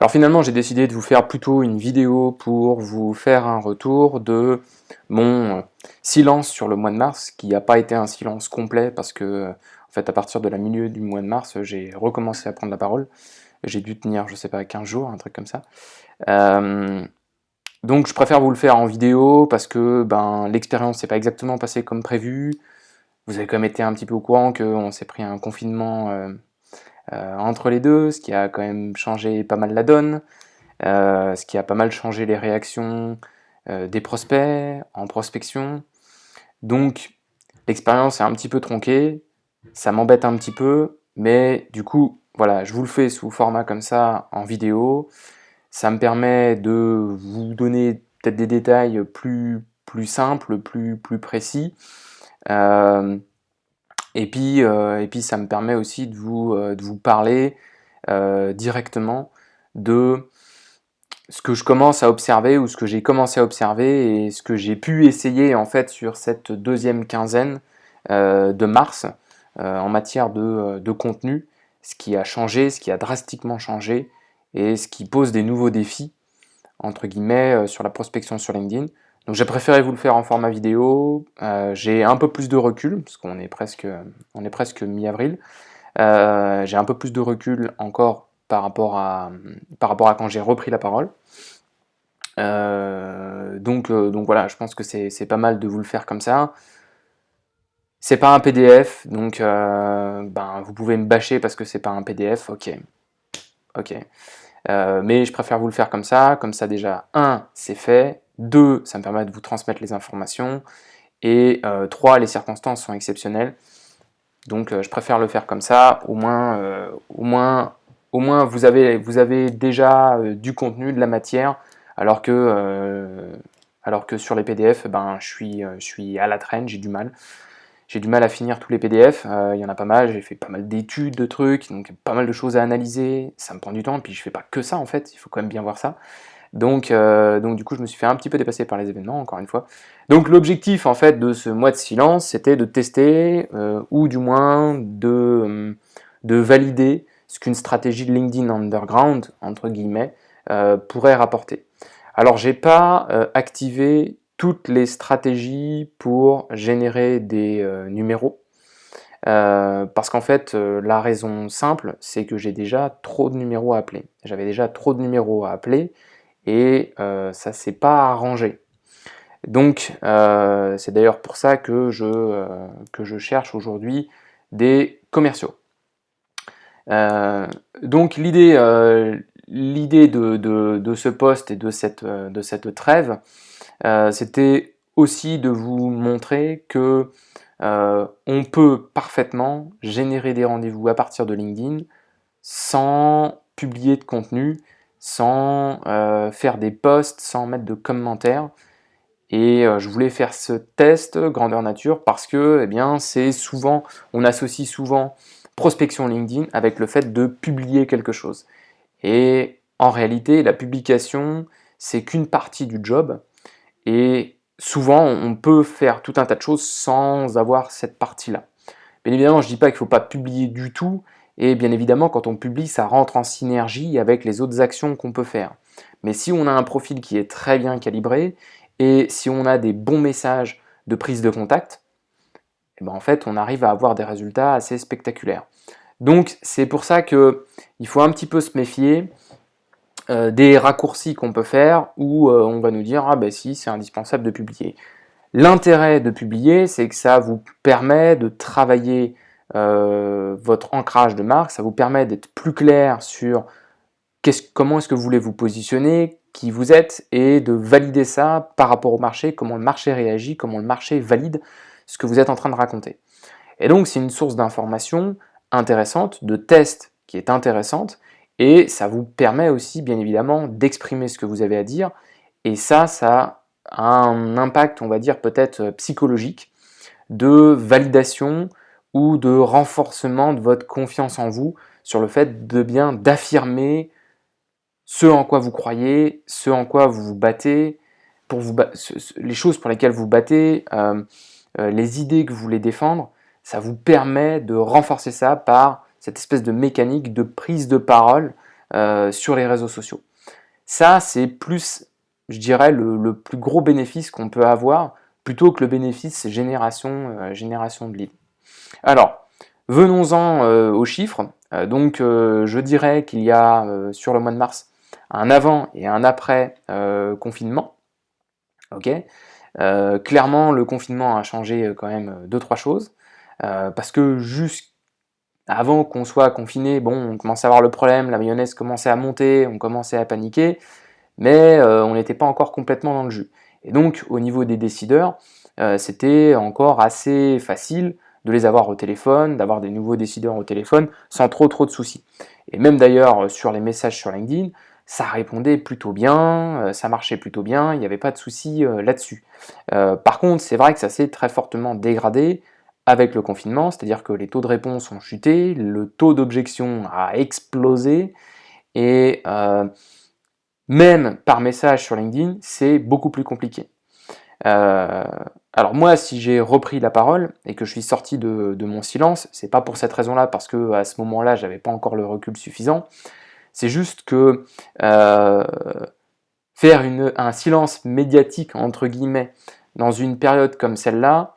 Alors finalement, j'ai décidé de vous faire plutôt une vidéo pour vous faire un retour de mon silence sur le mois de mars, qui n'a pas été un silence complet parce que, en fait, à partir de la milieu du mois de mars, j'ai recommencé à prendre la parole. J'ai dû tenir, je sais pas, 15 jours, un truc comme ça. Euh, donc je préfère vous le faire en vidéo parce que l'expérience s'est pas exactement passée comme prévu. Vous avez quand même été un petit peu au courant qu'on s'est pris un confinement entre les deux, ce qui a quand même changé pas mal la donne. Ce qui a pas mal changé les réactions des prospects en prospection. Donc l'expérience est un petit peu tronquée, ça m'embête un petit peu, mais du coup, voilà, je vous le fais sous format comme ça en vidéo. Ça me permet de vous donner peut-être des détails plus simples, plus précis. Euh, et puis ça me permet aussi de vous parler directement de ce que je commence à observer ou ce que j'ai commencé à observer et ce que j'ai pu essayer en fait sur cette deuxième quinzaine de mars en matière de contenu, ce qui a changé, ce qui a drastiquement changé et ce qui pose des nouveaux défis entre guillemets sur la prospection sur LinkedIn. Donc j'ai préféré vous le faire en format vidéo, j'ai un peu plus de recul, parce on est presque mi-avril, j'ai un peu plus de recul encore par rapport à quand j'ai repris la parole. Donc voilà, je pense que c'est pas mal de vous le faire comme ça. C'est pas un PDF, donc vous pouvez me bâcher parce que c'est pas un PDF, ok. Mais je préfère vous le faire comme ça déjà, un, c'est fait, deux, ça me permet de vous transmettre les informations, et trois, les circonstances sont exceptionnelles, donc je préfère le faire comme ça, au moins vous avez déjà du contenu, de la matière, alors que sur les PDF, je suis à la traîne, j'ai du mal. J'ai du mal à finir tous les PDF, il y en a pas mal, j'ai fait pas mal d'études, de trucs, donc pas mal de choses à analyser, ça me prend du temps, et puis je fais pas que ça en fait, il faut quand même bien voir ça. Donc du coup, je me suis fait un petit peu dépasser par les événements, encore une fois. Donc l'objectif en fait de ce mois de silence, c'était de tester, ou du moins de valider ce qu'une stratégie de LinkedIn Underground, entre guillemets, pourrait rapporter. Alors j'ai pas activé toutes les stratégies pour générer des numéros, parce qu'en fait, la raison simple, c'est que j'ai déjà trop de numéros à appeler. J'avais déjà trop de numéros à appeler, et ça s'est pas arrangé. Donc c'est d'ailleurs pour ça que je cherche aujourd'hui des commerciaux. Euh, donc l'idée de ce poste et de cette trêve, c'était aussi de vous montrer que on peut parfaitement générer des rendez-vous à partir de LinkedIn sans publier de contenu, sans faire des posts, sans mettre de commentaires. Et je voulais faire ce test grandeur nature parce que, eh bien, c'est souvent, on associe souvent prospection LinkedIn avec le fait de publier quelque chose. Et en réalité, la publication, c'est qu'une partie du job. Et souvent, on peut faire tout un tas de choses sans avoir cette partie-là. Bien évidemment, je ne dis pas qu'il ne faut pas publier du tout, et bien évidemment, quand on publie, ça rentre en synergie avec les autres actions qu'on peut faire. Mais si on a un profil qui est très bien calibré, et si on a des bons messages de prise de contact, eh ben en fait, on arrive à avoir des résultats assez spectaculaires. Donc, c'est pour ça qu'il faut un petit peu se méfier des raccourcis qu'on peut faire où on va nous dire « Ah ben si, c'est indispensable de publier ». L'intérêt de publier, c'est que ça vous permet de travailler votre ancrage de marque, ça vous permet d'être plus clair sur comment est-ce que vous voulez vous positionner, qui vous êtes, et de valider ça par rapport au marché, comment le marché réagit, comment le marché valide ce que vous êtes en train de raconter. Et donc c'est une source d'information intéressante, de test qui est intéressante, et ça vous permet aussi bien évidemment d'exprimer ce que vous avez à dire, et ça a un impact, on va dire peut-être psychologique, de validation ou de renforcement de votre confiance en vous sur le fait de bien d'affirmer ce en quoi vous croyez, ce en quoi vous vous battez, les choses pour lesquelles vous vous battez, les idées que vous voulez défendre, ça vous permet de renforcer ça par cette espèce de mécanique de prise de parole sur les réseaux sociaux. Ça, c'est plus, je dirais, le plus gros bénéfice qu'on peut avoir, plutôt que le bénéfice génération de leads. Alors, venons-en aux chiffres. Donc, je dirais qu'il y a sur le mois de mars un avant et un après confinement. Ok. Clairement, le confinement a changé quand même 2-3 choses, parce que juste avant qu'on soit confiné, bon, on commençait à avoir le problème, la mayonnaise commençait à monter, on commençait à paniquer, mais on n'était pas encore complètement dans le jus. Et donc, au niveau des décideurs, c'était encore assez facile de les avoir au téléphone, d'avoir des nouveaux décideurs au téléphone, sans trop de soucis. Et même d'ailleurs, sur les messages sur LinkedIn, ça répondait plutôt bien, ça marchait plutôt bien, il n'y avait pas de soucis là-dessus. Par contre, c'est vrai que ça s'est très fortement dégradé avec le confinement, c'est-à-dire que les taux de réponse ont chuté, le taux d'objection a explosé, et même par message sur LinkedIn, c'est beaucoup plus compliqué. Alors moi, si j'ai repris la parole et que je suis sorti de mon silence, c'est pas pour cette raison-là, parce que à ce moment-là, j'avais pas encore le recul suffisant. C'est juste que faire un silence médiatique, entre guillemets, dans une période comme celle-là,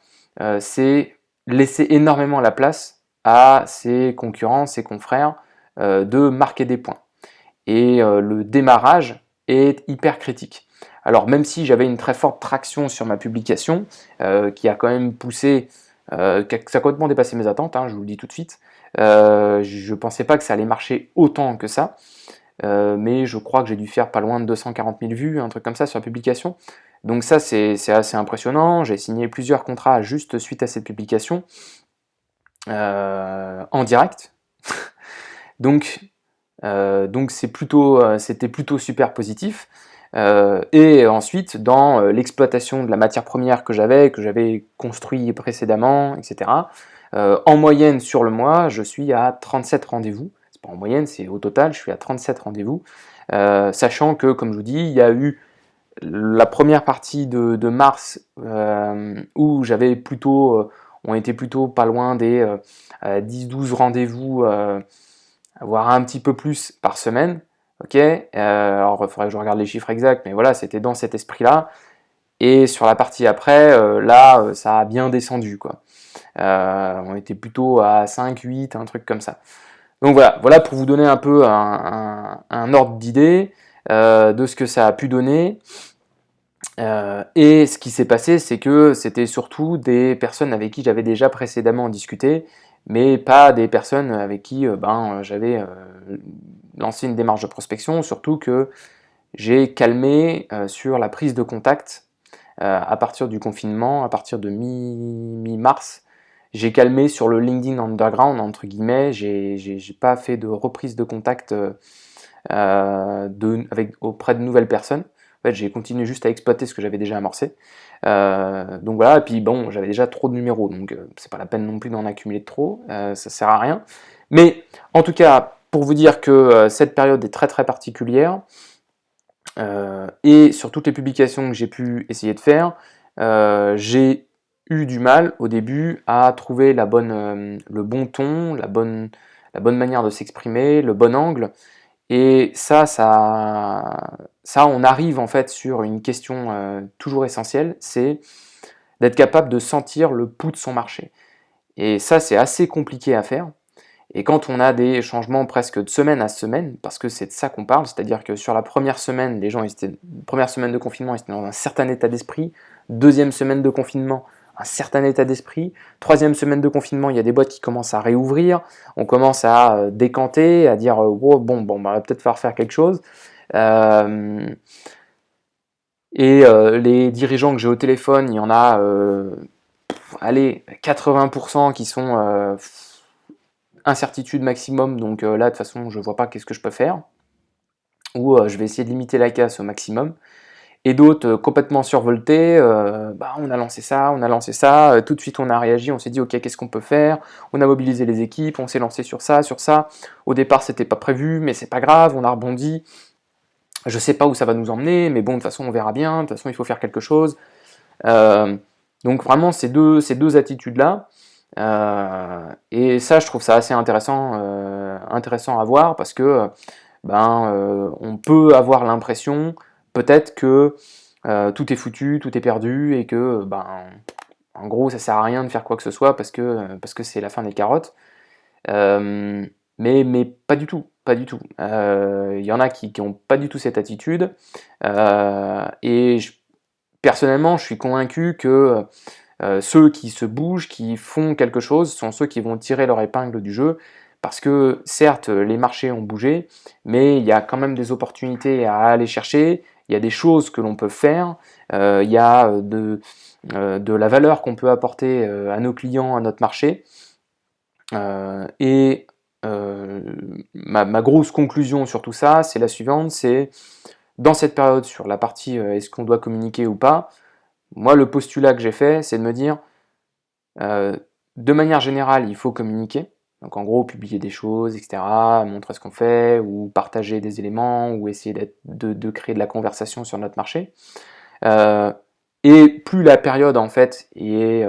c'est laisser énormément la place à ses concurrents, ses confrères, de marquer des points. Et le démarrage est hyper critique. Alors même si j'avais une très forte traction sur ma publication, qui a quand même poussé, ça a complètement dépassé mes attentes, hein, je vous le dis tout de suite, je ne pensais pas que ça allait marcher autant que ça, mais je crois que j'ai dû faire pas loin de 240 000 vues, un truc comme ça sur la publication. Donc ça c'est assez impressionnant, j'ai signé plusieurs contrats juste suite à cette publication, en direct. Donc c'était plutôt super positif. Et ensuite, dans l'exploitation de la matière première que j'avais construit précédemment, etc., en moyenne sur le mois, je suis à 37 rendez-vous. C'est pas en moyenne, c'est au total, je suis à 37 rendez-vous. Sachant que, comme je vous dis, il y a eu la première partie de mars où on était plutôt pas loin des 10-12 rendez-vous, voire un petit peu plus par semaine. Ok, alors il faudrait que je regarde les chiffres exacts, mais voilà, c'était dans cet esprit-là. Et sur la partie après, là, ça a bien descendu, quoi. On était plutôt à 5, 8, un truc comme ça. Donc voilà pour vous donner un peu un ordre d'idée de ce que ça a pu donner. Et ce qui s'est passé, c'est que c'était surtout des personnes avec qui j'avais déjà précédemment discuté, mais pas des personnes avec qui j'avais lancé une démarche de prospection, surtout que j'ai calmé sur la prise de contact à partir du confinement, à partir de mi-mars. J'ai calmé sur le LinkedIn underground, entre guillemets, j'ai pas fait de reprise de contact auprès de nouvelles personnes. En fait, j'ai continué juste à exploiter ce que j'avais déjà amorcé. Donc voilà, et puis bon, j'avais déjà trop de numéros, donc c'est pas la peine non plus d'en accumuler de trop, ça sert à rien. Mais en tout cas, pour vous dire que cette période est très très particulière, et sur toutes les publications que j'ai pu essayer de faire, j'ai eu du mal au début à trouver le bon ton, la bonne manière de s'exprimer, le bon angle. Et ça, on arrive en fait sur une question toujours essentielle, c'est d'être capable de sentir le pouls de son marché. Et ça, c'est assez compliqué à faire. Et quand on a des changements presque de semaine à semaine, parce que c'est de ça qu'on parle, c'est-à-dire que sur la première semaine, première semaine de confinement, ils étaient dans un certain état d'esprit, deuxième semaine de confinement, un certain état d'esprit, troisième semaine de confinement, il y a des boîtes qui commencent à réouvrir, on commence à décanter, à dire oh, bon, on va peut-être falloir faire quelque chose. Les dirigeants que j'ai au téléphone, il y en a, allez, 80% qui sont incertitude maximum, donc là de toute façon je vois pas qu'est-ce que je peux faire, ou je vais essayer de limiter la casse au maximum, et d'autres complètement survoltés, on a lancé ça, tout de suite on a réagi, on s'est dit ok qu'est-ce qu'on peut faire, on a mobilisé les équipes, on s'est lancé sur ça, au départ c'était pas prévu mais c'est pas grave, on a rebondi, je sais pas où ça va nous emmener, mais bon de toute façon on verra bien, de toute façon il faut faire quelque chose. Donc vraiment ces deux attitudes-là, et ça je trouve ça assez intéressant à voir, parce que on peut avoir l'impression peut-être que tout est foutu, tout est perdu, et que en gros ça sert à rien de faire quoi que ce soit parce que c'est la fin des carottes. Mais pas du tout, pas du tout. Il y en a qui n'ont pas du tout cette attitude, et personnellement je suis convaincu que ceux qui se bougent, qui font quelque chose, sont ceux qui vont tirer leur épingle du jeu, parce que certes les marchés ont bougé, mais il y a quand même des opportunités à aller chercher, il y a des choses que l'on peut faire, il y a de la valeur qu'on peut apporter à nos clients, à notre marché, et ma grosse conclusion sur tout ça, c'est la suivante, c'est dans cette période sur la partie est-ce qu'on doit communiquer ou pas, moi le postulat que j'ai fait, c'est de me dire de manière générale, il faut communiquer. Donc en gros, publier des choses, etc., montrer ce qu'on fait, ou partager des éléments, ou essayer de créer de la conversation sur notre marché. Et plus la période en fait est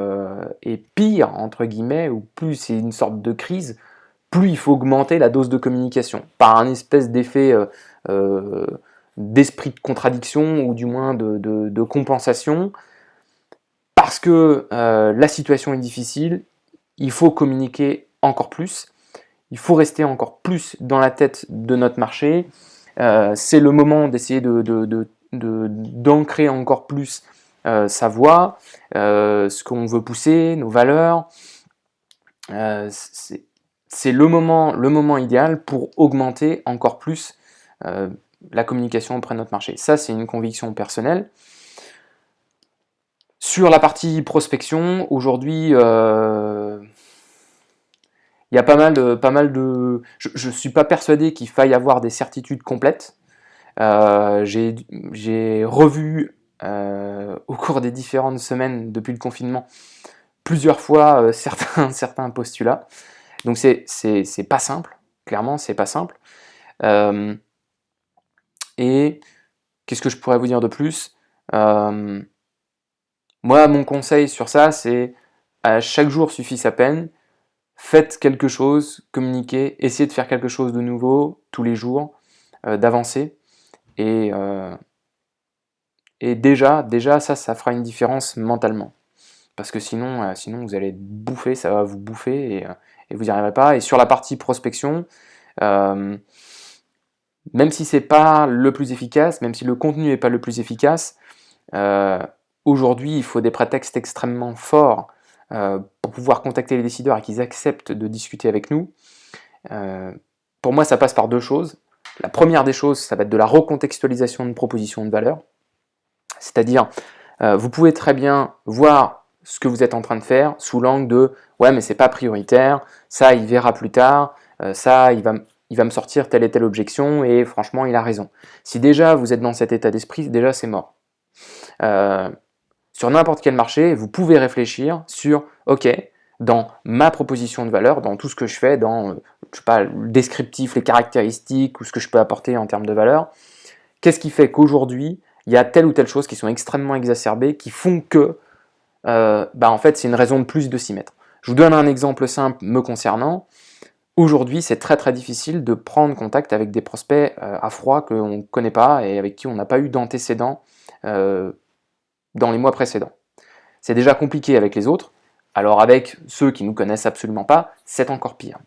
pire, entre guillemets, ou plus c'est une sorte de crise, plus il faut augmenter la dose de communication, par un espèce d'effet d'esprit de contradiction, ou du moins de compensation, parce que la situation est difficile, il faut communiquer encore plus, il faut rester encore plus dans la tête de notre marché, c'est le moment d'essayer d'ancrer encore plus sa voix, ce qu'on veut pousser, nos valeurs, c'est le moment idéal pour augmenter encore plus la communication auprès de notre marché. Ça, c'est une conviction personnelle. Sur la partie prospection, aujourd'hui, il y a pas mal de... Je ne suis pas persuadé qu'il faille avoir des certitudes complètes. J'ai revu au cours des différentes semaines depuis le confinement plusieurs fois certains postulats. Donc c'est pas simple, clairement c'est pas simple. Et qu'est-ce que je pourrais vous dire de plus? Moi, mon conseil sur ça, c'est à chaque jour suffit sa peine. Faites quelque chose, communiquez, essayez de faire quelque chose de nouveau tous les jours, d'avancer. Et déjà ça fera une différence mentalement. Parce que sinon vous allez être bouffé, ça va vous bouffer, et vous n'y arriverez pas. Et sur la partie prospection, même si c'est pas le plus efficace, même si le contenu n'est pas le plus efficace, aujourd'hui il faut des prétextes extrêmement forts pour pouvoir contacter les décideurs et qu'ils acceptent de discuter avec nous. Pour moi ça passe par deux choses. La première des choses, ça va être de la recontextualisation de propositions de valeur. C'est-à-dire, vous pouvez très bien voir ce que vous êtes en train de faire sous l'angle de « ouais mais c'est pas prioritaire, ça il verra plus tard, ça il va me sortir telle et telle objection et franchement il a raison ». Si déjà vous êtes dans cet état d'esprit, déjà c'est mort. Sur n'importe quel marché, vous pouvez réfléchir sur « ok, dans ma proposition de valeur, dans tout ce que je fais, dans je sais pas, le descriptif, les caractéristiques ou ce que je peux apporter en termes de valeur, qu'est-ce qui fait qu'aujourd'hui il y a telle ou telle chose qui sont extrêmement exacerbées, qui font que en fait c'est une raison de plus de s'y mettre. Je vous donne un exemple simple me concernant. Aujourd'hui c'est très très difficile de prendre contact avec des prospects à froid qu'on ne connaît pas et avec qui on n'a pas eu d'antécédents dans les mois précédents. C'est déjà compliqué avec les autres, alors avec ceux qui ne nous connaissent absolument pas, c'est encore pire.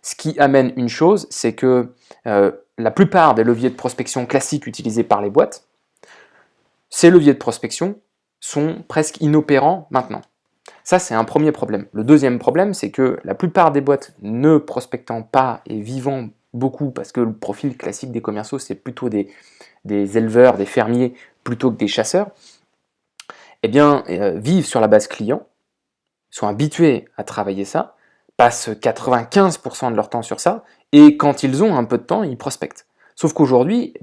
Ce qui amène une chose, c'est que la plupart des leviers de prospection classiques utilisés par les boîtes, ces leviers de prospection sont presque inopérants maintenant. Ça, c'est un premier problème. Le deuxième problème, c'est que la plupart des boîtes ne prospectant pas et vivant beaucoup, parce que le profil classique des commerciaux, c'est plutôt des éleveurs, des fermiers, plutôt que des chasseurs, eh bien, vivent sur la base client, sont habitués à travailler ça, passent 95% de leur temps sur ça, et quand ils ont un peu de temps, ils prospectent. Sauf qu'aujourd'hui,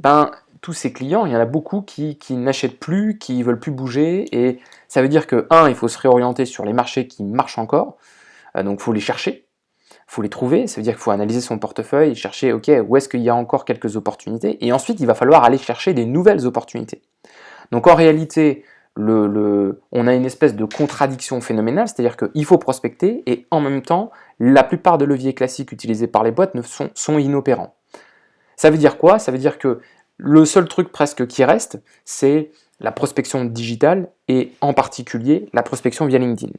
tous ces clients, il y en a beaucoup qui n'achètent plus, qui ne veulent plus bouger, et ça veut dire que, il faut se réorienter sur les marchés qui marchent encore, donc il faut les chercher, il faut les trouver, ça veut dire qu'il faut analyser son portefeuille et chercher, ok, où est-ce qu'il y a encore quelques opportunités, et ensuite il va falloir aller chercher des nouvelles opportunités. Donc en réalité, on a une espèce de contradiction phénoménale, c'est-à-dire qu'il faut prospecter, et en même temps, la plupart des leviers classiques utilisés par les boîtes sont inopérants. Ça veut dire quoi? Ça veut dire que le seul truc presque qui reste, c'est la prospection digitale et en particulier la prospection via LinkedIn.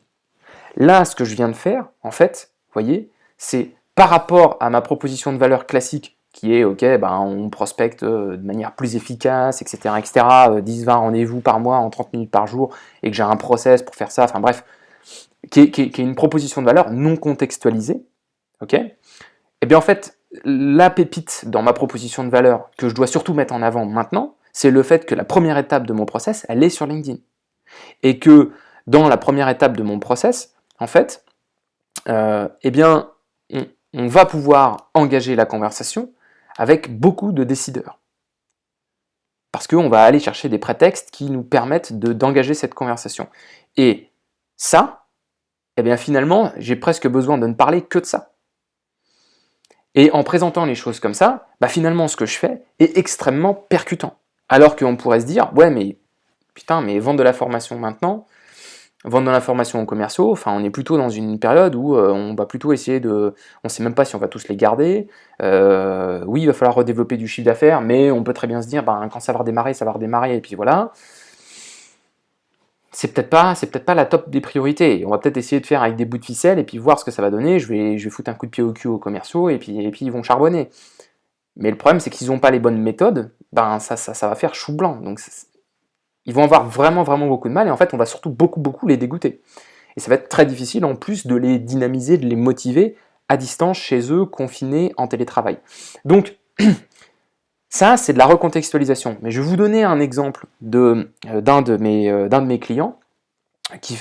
Là, ce que je viens de faire, en fait, vous voyez, c'est par rapport à ma proposition de valeur classique qui est, ok, ben, on prospecte de manière plus efficace, etc., etc., 10-20 rendez-vous par mois en 30 minutes par jour, et que j'ai un process pour faire ça, enfin bref, qui est une proposition de valeur non contextualisée, ok? Et bien en fait, la pépite dans ma proposition de valeur que je dois surtout mettre en avant maintenant, c'est le fait que la première étape de mon process, elle est sur LinkedIn. Et que dans la première étape de mon process, en fait, eh bien, on va pouvoir engager la conversation avec beaucoup de décideurs. Parce qu'on va aller chercher des prétextes qui nous permettent d'engager cette conversation. Et ça, eh bien finalement, j'ai presque besoin de ne parler que de ça. Et en présentant les choses comme ça, bah finalement ce que je fais est extrêmement percutant. Alors qu'on pourrait se dire, ouais mais putain, mais vendre de la formation maintenant, vendre de l'information aux commerciaux, enfin on est plutôt dans une période où on va plutôt essayer de... On sait même pas si on va tous les garder, oui il va falloir redévelopper du chiffre d'affaires, mais on peut très bien se dire, ben, quand ça va redémarrer, et puis voilà. C'est peut-être pas la top des priorités. On va peut-être essayer de faire avec des bouts de ficelle et puis voir ce que ça va donner. Je vais foutre un coup de pied au cul aux commerciaux et puis ils vont charbonner. Mais le problème c'est qu'ils n'ont pas les bonnes méthodes, ben ça va faire chou blanc. Donc ils vont avoir vraiment beaucoup de mal et en fait on va surtout beaucoup les dégoûter. Et ça va être très difficile en plus de les dynamiser, de les motiver à distance chez eux, confinés en télétravail. Donc ça, c'est de la recontextualisation. Mais je vais vous donner un exemple d'un de mes clients qui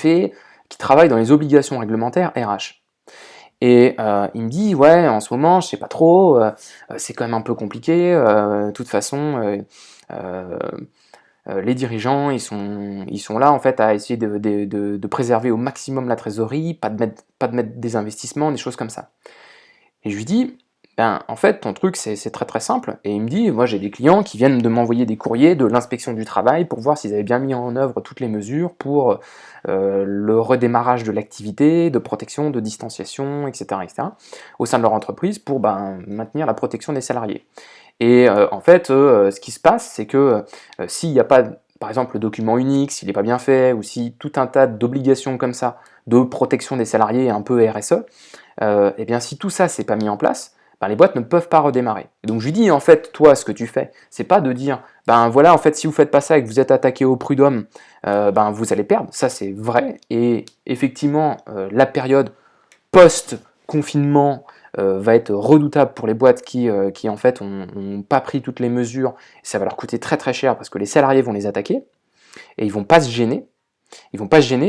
travaille dans les obligations réglementaires RH. Et il me dit, ouais, en ce moment, je sais pas trop, c'est quand même un peu compliqué, de toute façon, les dirigeants, ils sont là en fait à essayer de préserver au maximum la trésorerie, pas de mettre des investissements, des choses comme ça. Et je lui dis, ben, en fait, ton truc, c'est très simple. Et il me dit, moi j'ai des clients qui viennent de m'envoyer des courriers de l'inspection du travail pour voir s'ils avaient bien mis en œuvre toutes les mesures pour le redémarrage de l'activité, de protection, de distanciation, etc., au sein de leur entreprise pour maintenir la protection des salariés. Et en fait, ce qui se passe, c'est que s'il n'y a pas, par exemple, le document unique, s'il n'est pas bien fait, ou si tout un tas d'obligations comme ça, de protection des salariés un peu RSE, et bien si tout ça c'est pas mis en place, ben, les boîtes ne peuvent pas redémarrer. Et donc je lui dis, en fait, toi, ce que tu fais, c'est pas de dire, ben voilà, en fait, si vous faites pas ça et que vous êtes attaqué au prud'homme, ben vous allez perdre, ça c'est vrai, et effectivement, la période post-confinement va être redoutable pour les boîtes qui en fait ont pas pris toutes les mesures, ça va leur coûter très cher parce que les salariés vont les attaquer, et ils vont pas se gêner,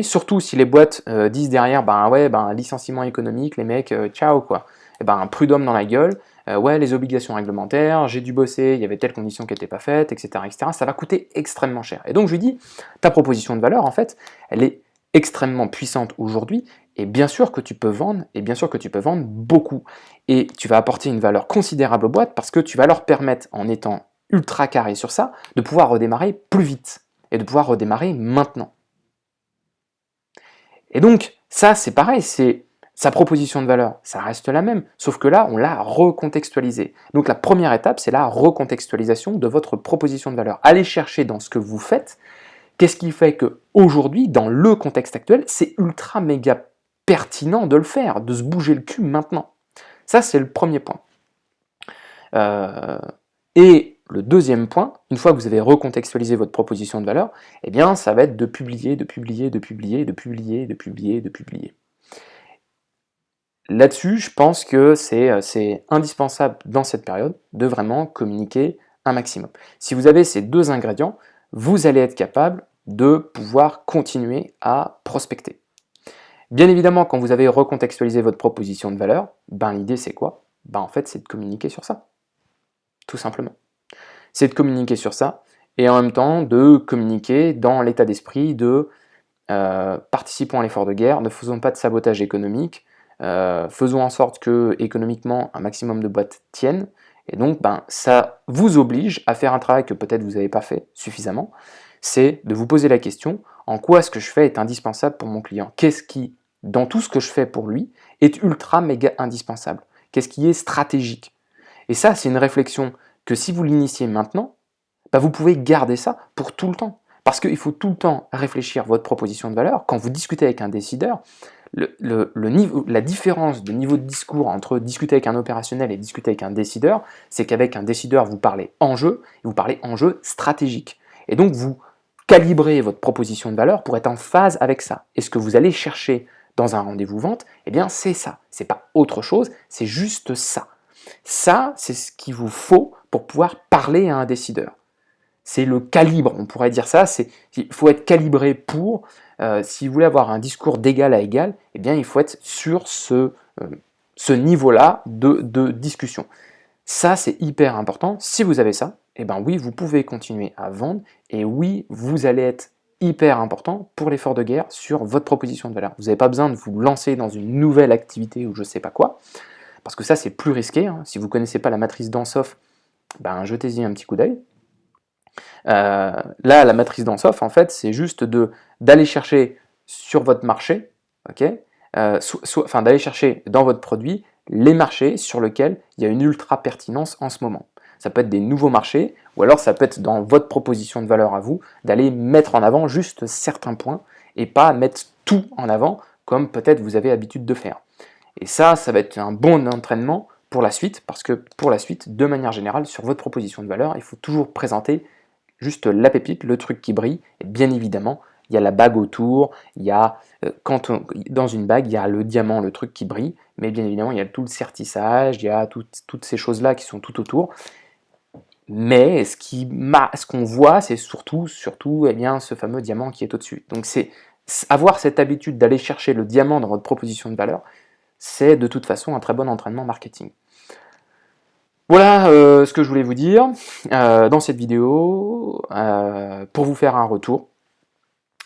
surtout si les boîtes disent derrière, ben ouais, ben licenciement économique, les mecs, ciao quoi. Et ben prud'homme dans la gueule, ouais, les obligations réglementaires, j'ai dû bosser, il y avait telle condition qui n'était pas faite, etc., ça va coûter extrêmement cher. Et donc je lui dis, ta proposition de valeur, en fait, elle est extrêmement puissante aujourd'hui, et bien sûr que tu peux vendre, et bien sûr que tu peux vendre beaucoup. Et tu vas apporter une valeur considérable aux boîtes parce que tu vas leur permettre, en étant ultra carré sur ça, de pouvoir redémarrer plus vite, et de pouvoir redémarrer maintenant. Et donc, ça, c'est pareil, c'est sa proposition de valeur, ça reste la même, sauf que là, on l'a recontextualisé. Donc la première étape, c'est la recontextualisation de votre proposition de valeur. Allez chercher dans ce que vous faites, qu'est-ce qui fait qu'aujourd'hui, dans le contexte actuel, c'est ultra méga pertinent de le faire, de se bouger le cul maintenant. Ça, c'est le premier point. Et le deuxième point, une fois que vous avez recontextualisé votre proposition de valeur, eh bien, ça va être de publier. Là-dessus, je pense que c'est indispensable dans cette période de vraiment communiquer un maximum. Si vous avez ces deux ingrédients, vous allez être capable de pouvoir continuer à prospecter. Bien évidemment, quand vous avez recontextualisé votre proposition de valeur, l'idée c'est quoi? En fait, c'est de communiquer sur ça, tout simplement. C'est de communiquer sur ça, et en même temps de communiquer dans l'état d'esprit de participons à l'effort de guerre, ne faisons pas de sabotage économique, faisons en sorte que économiquement un maximum de boîtes tiennent, et donc ça vous oblige à faire un travail que peut-être vous n'avez pas fait suffisamment, c'est de vous poser la question, en quoi ce que je fais est indispensable pour mon client? Qu'est-ce qui, dans tout ce que je fais pour lui, est ultra méga indispensable? Qu'est-ce qui est stratégique? Et ça, c'est une réflexion que si vous l'initiez maintenant, bah, vous pouvez garder ça pour tout le temps. Parce qu'il faut tout le temps réfléchir votre proposition de valeur. Quand vous discutez avec un décideur, la différence de niveau de discours entre discuter avec un opérationnel et discuter avec un décideur, c'est qu'avec un décideur, vous parlez enjeu, et vous parlez enjeu stratégique. Et donc, vous calibrez votre proposition de valeur pour être en phase avec ça. Et ce que vous allez chercher dans un rendez-vous vente, eh bien, c'est ça. C'est pas autre chose, c'est juste ça. Ça, c'est ce qu'il vous faut pour pouvoir parler à un décideur. C'est le calibre, on pourrait dire ça, il faut être calibré pour, si vous voulez avoir un discours d'égal à égal, eh bien il faut être sur ce niveau-là de discussion. Ça, c'est hyper important. Si vous avez ça, eh bien oui, vous pouvez continuer à vendre, et oui, vous allez être hyper important pour l'effort de guerre sur votre proposition de valeur. Vous n'avez pas besoin de vous lancer dans une nouvelle activité ou je ne sais pas quoi, parce que ça, c'est plus risqué. Hein. Si vous ne connaissez pas la matrice d'Ansoff, ben, jetez-y un petit coup d'œil. Là, la matrice d'Ansoff, en fait, c'est juste d'aller chercher sur votre marché, okay, d'aller chercher dans votre produit les marchés sur lesquels il y a une ultra pertinence en ce moment. Ça peut être des nouveaux marchés, ou alors ça peut être dans votre proposition de valeur à vous, d'aller mettre en avant juste certains points, et pas mettre tout en avant, comme peut-être vous avez l'habitude de faire. Et ça va être un bon entraînement pour la suite, parce que pour la suite, de manière générale, sur votre proposition de valeur, il faut toujours présenter juste la pépite, le truc qui brille, et bien évidemment, il y a la bague autour, il y a, dans une bague, il y a le diamant, le truc qui brille, mais bien évidemment, il y a tout le sertissage, il y a toutes ces choses-là qui sont tout autour. Mais ce qu'on voit, c'est surtout eh bien, ce fameux diamant qui est au-dessus. Donc c'est avoir cette habitude d'aller chercher le diamant dans votre proposition de valeur, c'est de toute façon un très bon entraînement marketing. Voilà ce que je voulais vous dire dans cette vidéo pour vous faire un retour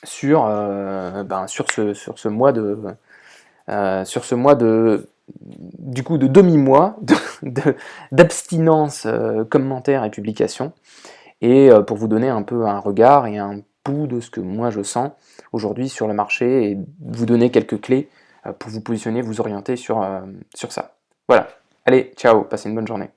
sur ce mois de demi-mois d'abstinence commentaires et publications, et pour vous donner un peu un regard et un pouls de ce que moi je sens aujourd'hui sur le marché, et vous donner quelques clés pour vous positionner, vous orienter sur ça. Voilà, allez, ciao, passez une bonne journée.